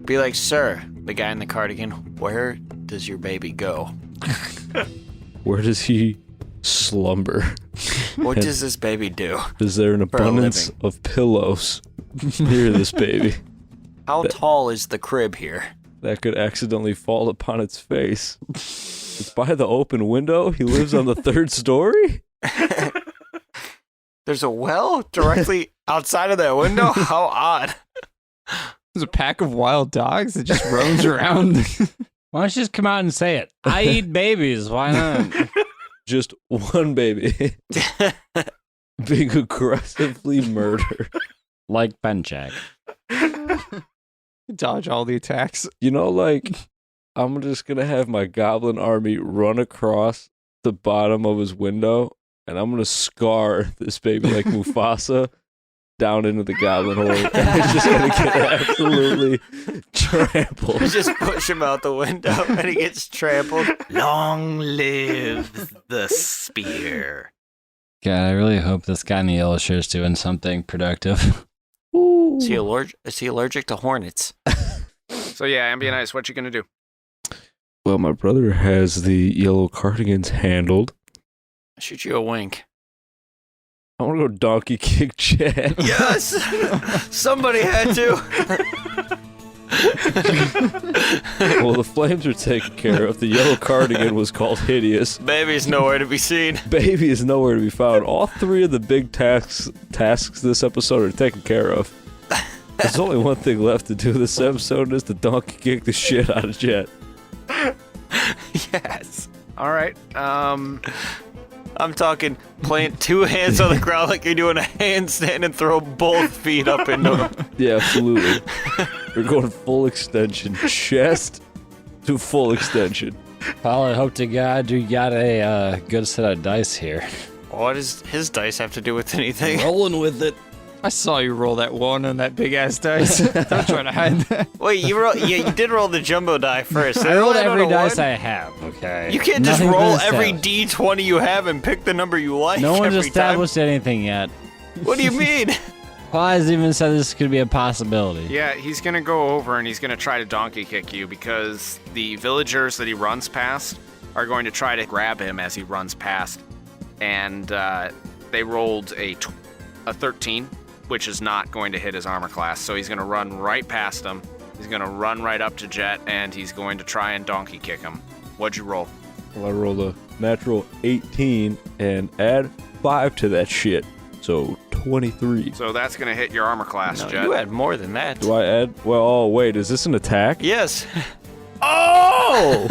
Be like, sir, the guy in the cardigan, where does your baby go? Where does he slumber? What does this baby do? Is there an For a abundance living. of pillows near this baby How tall is the crib here? that could accidentally fall upon its face? It's by the open window. He lives on the 3rd story? There's a well directly outside of that window? How odd. There's a pack of wild dogs that just roams around. Why don't you just come out and say it? I eat babies. Why not? Just one baby being aggressively murdered. Like Benchak. Dodge all the attacks. You know, like, I'm just gonna have my goblin army run across the bottom of his window, and I'm gonna scar this baby like Mufasa down into the goblin hole. And it's just gonna get absolutely trampled. Just push him out the window and he gets trampled. Long live the spear. God, I really hope this guy in the yellow shirt's doing something productive. Is he allergic to hornets? So yeah, Ambionitis, what you gonna do? Well, my brother has the yellow cardigans handled. Shoot you a wink. I want to go donkey kick Chad. Yes! Somebody had to. Well, the flames are taken care of. The yellow cardigan was called Hideous. Baby's nowhere to be seen. Baby is nowhere to be found. All 3 of the big tasks this episode are taken care of. There's only one thing left to do this episode, and it's to donkey kick the shit out of Jet. Yes. All right. I'm talking plant 2 hands on the ground like you're doing a handstand and throw both feet up into him. Yeah, absolutely. We're going full extension. Chest to full extension. Paul, I hope to God you got a good set of dice here. What does his dice have to do with anything? Rolling with it. I saw you roll that 1 on that big ass dice. Don't try to hide that. Wait, you did roll the jumbo die first. I rolled That on every a dice 1? I have, okay? You can't just Nothing roll been every established. D20 you have and pick the number you like. No one's every established anything yet. Time. What do you mean? Paul has even said this could be a possibility. Yeah, he's gonna go over and he's gonna try to donkey kick you because the villagers that he runs past are going to try to grab him as he runs past, and they rolled a 13, which is not going to hit his armor class. So he's gonna run right past him. He's gonna run right up to Jet, and he's going to try and donkey kick him. What'd you roll? Well, I rolled a natural 18 and add 5 to that shit. So 23. So that's gonna hit your armor class, No, Jet. you had more than that. Do I add? Well, oh, wait, is this an attack? Yes. Oh!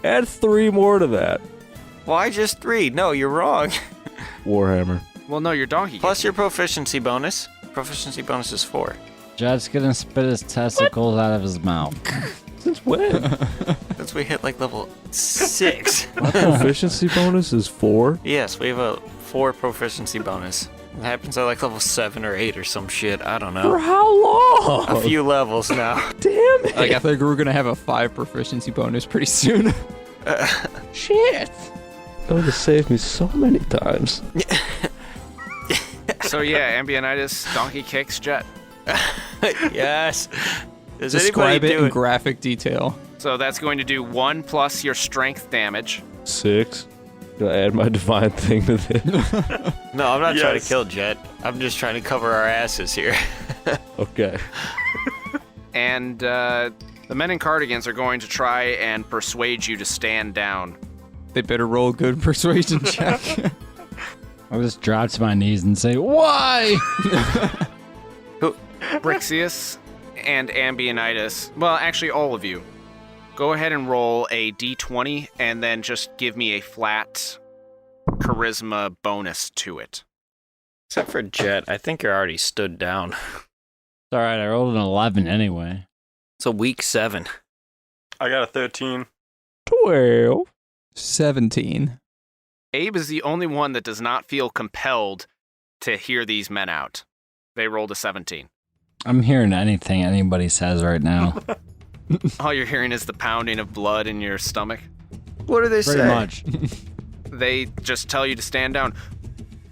Add 3 more to that. Why just 3? No, you're wrong. Warhammer. Well, no, your donkey. Plus your proficiency bonus. Proficiency bonus is 4. Jet's gonna spit his testicles out of his mouth. Since when? Since we hit like level 6. My proficiency bonus is 4. Yes, we have a 4 proficiency bonus. It happens at like level 7 or 8 or some shit. I don't For know. how long? A few levels now. Damn it. Like, I think we're gonna have a 5 proficiency bonus pretty soon. Shit. That would have saved me so many times. So yeah, Ambionitis donkey kicks Jet. Yes. Does Describe anybody it do in it? graphic detail. So that's going to do 1 plus your strength damage. 6. Do I add my divine thing to this? No, I'm not trying to Yes. kill Jet. I'm just trying to cover our asses here. Okay. And the men in cardigans are going to try and persuade you to stand down. They better roll a good persuasion check. I'll just drop to my knees and say, why? Brixius and Ambionitis, well, actually all of you, go ahead and roll a d20 and then just give me a flat charisma bonus to it. Except for Jet, I think you're already stood down. It's all right. I rolled an 11 anyway. It's a week 7. I got a 13. 12. 17. Abe is the only one that does not feel compelled to hear these men out. They rolled a 17. I'm hearing anything anybody says right now. All you're hearing is the pounding of blood in your stomach. What do they Pretty much. They just tell you to stand down.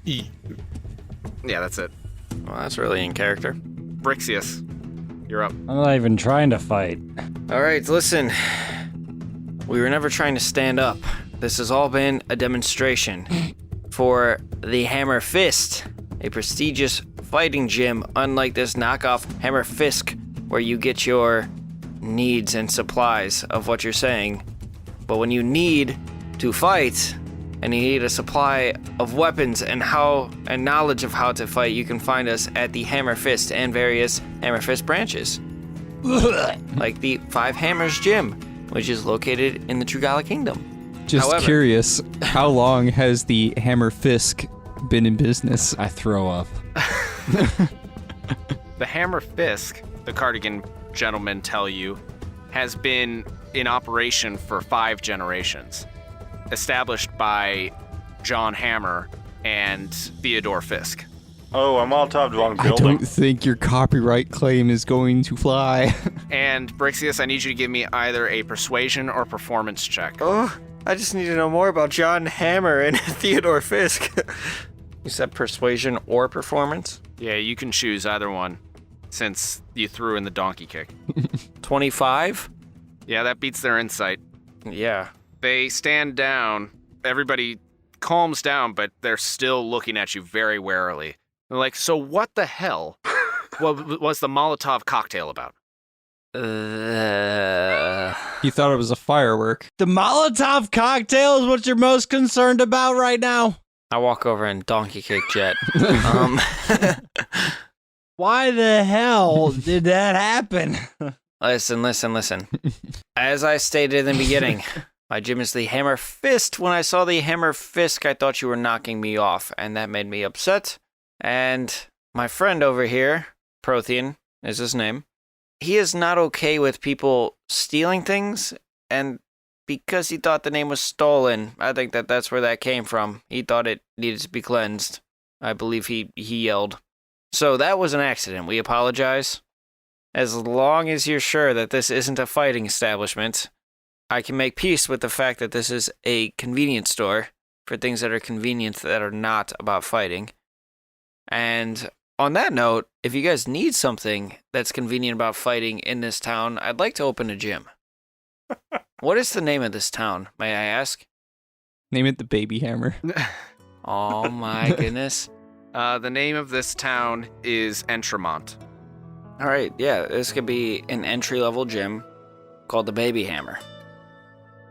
Yeah, that's it. Well, that's really in character. Brixius, you're up. I'm not even trying to fight. All right, listen. We were never trying to stand up. This has all been a demonstration for the Hammer Fist, a prestigious fighting gym unlike this knockoff Hammer Fisk, where you get your needs and supplies of what you're saying. But when you need to fight and you need a supply of weapons and knowledge of how to fight, you can find us at the Hammer Fist and various Hammer Fist branches. Like the Five Hammers Gym, which is located in the Trugala Kingdom. Just However- curious, how long has the Hammer Fisk been in business? I throw up. The Hammer Fisk, the cardigan gentlemen tell you, has been in operation for 5 generations. Established by John Hammer and Theodore Fisk. Oh, I'm all top wrong I building. don't think your copyright claim is going to fly. And Brixius, I need you to give me either a persuasion or performance check. Oh, I just need to know more about John Hammer and Theodore Fisk. You said persuasion or performance? Yeah, you can choose either one, since you threw in the donkey kick. 25? Yeah, that beats their insight. Yeah. They stand down. Everybody calms down, but they're still looking at you very warily. They're like, so what the hell was the Molotov cocktail about? He thought it was a firework. The Molotov cocktail is what you're most concerned about right now? I walk over and donkey kick Jet. Why the hell did that happen? Listen. As I stated in the beginning, my gym is the Hammer Fist. When I saw the Hammer Fisk, I thought you were knocking me off, and that made me upset. And my friend over here, Prothean is his name, he is not okay with people stealing things, and because he thought the name was stolen, I think that's where that came from. He thought it needed to be cleansed. I believe he yelled. So that was an accident. We apologize. As long as you're sure that this isn't a fighting establishment, I can make peace with the fact that this is a convenience store for things that are convenient that are not about fighting. And on that note, if you guys need something that's convenient about fighting in this town, I'd like to open a gym. What is the name of this town, may I ask? Name it the Baby Hammer. Oh my goodness. The name of this town is Entremont. All right, yeah, this could be an entry-level gym called the Baby Hammer.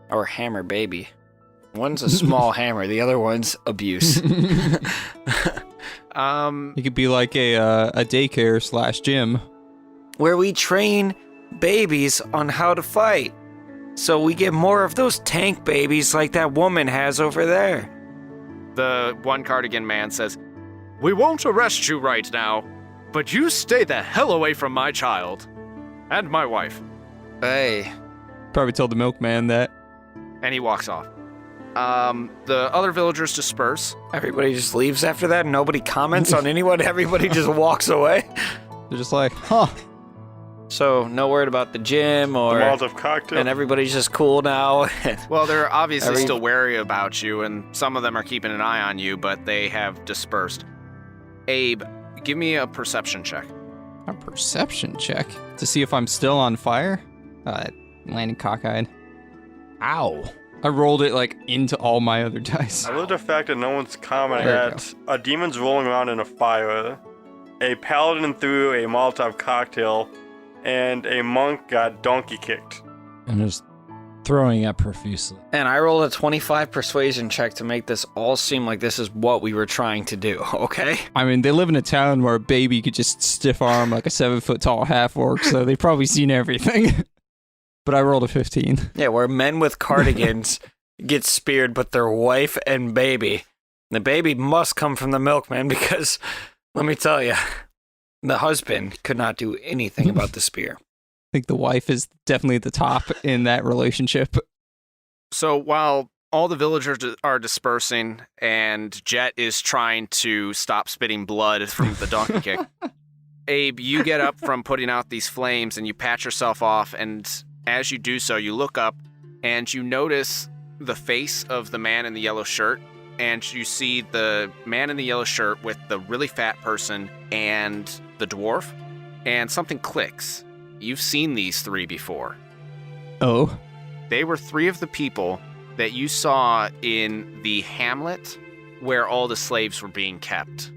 Or Hammer Baby. One's a small hammer, the other one's abuse. It could be like a daycare / gym. Where we train babies on how to fight. So we get more of those tank babies like that woman has over there. The one cardigan man says, "We won't arrest you right now, but you stay the hell away from my child. And my wife." Hey. Probably told the milkman that. And he walks off. The other villagers disperse. Everybody just leaves after that? Nobody comments on anyone? Everybody just walks away? They're just like, huh. So, no word about the gym The or... Molotov cocktail. And everybody's just cool now? Well, they're obviously still wary about you, and some of them are keeping an eye on you, but they have dispersed. Abe, give me a perception check. A perception check to see if I'm still on fire? landing cockeyed. Ow. I rolled it like into all my other dice. I love the fact that no one's commenting There you that a demon's rolling around in a fire, a paladin threw a Molotov cocktail, and a monk got donkey kicked. And just throwing up profusely. And I rolled a 25 persuasion check to make this all seem like this is what we were trying to do, okay? I mean, they live in a town where a baby could just stiff arm like a 7-foot-tall half-orc, so they've probably seen everything. But I rolled a 15. Yeah, where men with cardigans get speared, but their wife and baby. The baby must come from the milkman because, let me tell you, the husband could not do anything about the spear. I think the wife is definitely at the top in that relationship. So while all the villagers are dispersing and Jet is trying to stop spitting blood from the donkey kick, Abe, you get up from putting out these flames and you pat yourself off, and as you do so, you look up and you notice the face of the man in the yellow shirt, and you see the man in the yellow shirt with the really fat person and the dwarf, and something clicks. You've seen these three before. Oh. They were three of the people that you saw in the hamlet where all the slaves were being kept.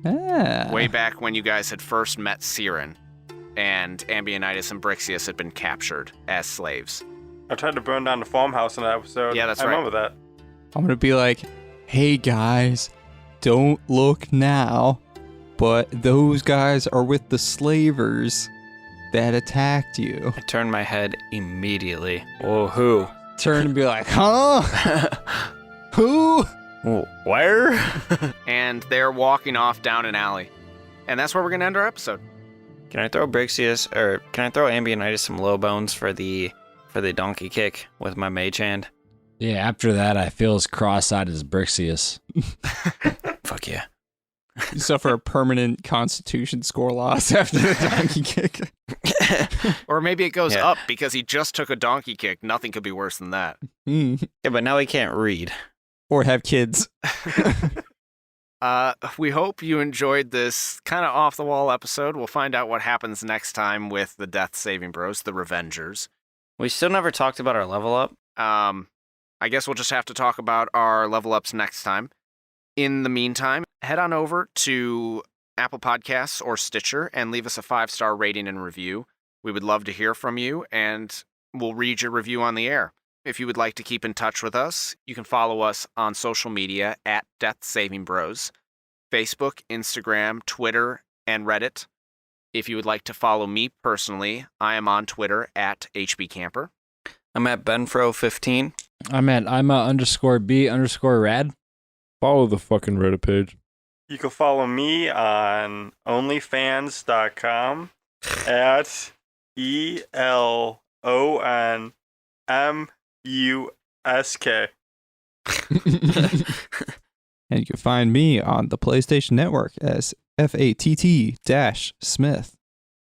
Way back when you guys had first met Siren, and Ambionitis and Brixius had been captured as slaves. I tried to burn down the farmhouse in that episode. Yeah, that's I right. remember that. I'm going to be like, hey guys, don't look now, but those guys are with the slavers that attacked you. I turned my head immediately. Oh, who? Turn and be like, huh? Who? Where? And they're walking off down an alley. And that's where we're going to end our episode. Can I throw Brixius, or can I throw Ambionitis some low bones for the donkey kick with my mage hand? Yeah, after that, I feel as cross-eyed as Brixius. Fuck yeah. You suffer a permanent constitution score loss after the donkey kick. Or maybe it goes Yeah. up because he just took a donkey kick. Nothing could be worse than that. Mm. Yeah, but now he can't read. Or have kids. We hope you enjoyed this kind of off-the-wall episode. We'll find out what happens next time with the Death Saving Bros, the Revengers. We still never talked about our level up. I guess we'll just have to talk about our level ups next time. In the meantime, head on over to Apple Podcasts or Stitcher and leave us a 5-star rating and review. We would love to hear from you, and we'll read your review on the air. If you would like to keep in touch with us, you can follow us on social media at Death Saving Bros, Facebook, Instagram, Twitter, and Reddit. If you would like to follow me personally, I am on Twitter at HBCamper. I'm at Benfro15. I'm at _B_rad. Follow the fucking Reddit page. You can follow me on onlyfans.com at ELONMUSK. And you can find me on the PlayStation Network as FATT-Smith.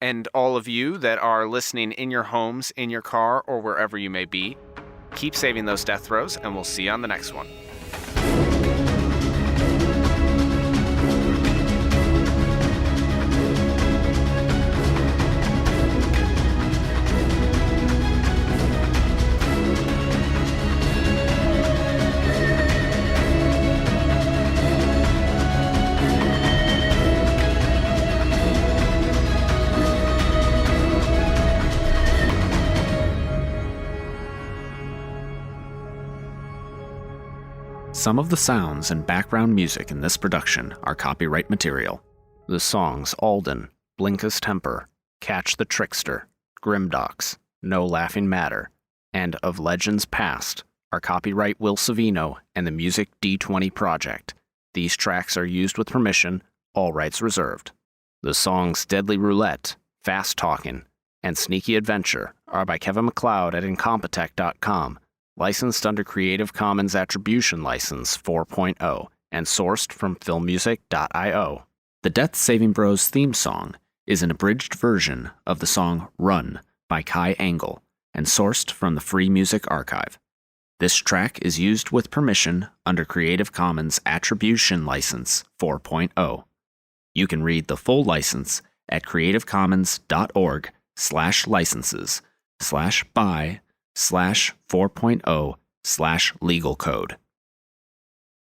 And all of you that are listening in your homes, in your car, or wherever you may be, keep saving those death throws, and we'll see you on the next one. Some of the sounds and background music in this production are copyright material. The songs Alden, Blinka's Temper, Catch the Trickster, Grimdox, No Laughing Matter, and Of Legends Past are copyright Will Savino and the Music D20 Project. These tracks are used with permission, all rights reserved. The songs Deadly Roulette, Fast Talkin', and Sneaky Adventure are by Kevin MacLeod at Incompetech.com, licensed under Creative Commons Attribution License 4.0, and sourced from filmmusic.io. The Death Saving Bros theme song is an abridged version of the song Run by Kai Engel, and sourced from the Free Music Archive. This track is used with permission under Creative Commons Attribution License 4.0. You can read the full license at creativecommons.org/licenses. /by/4.0/legal code.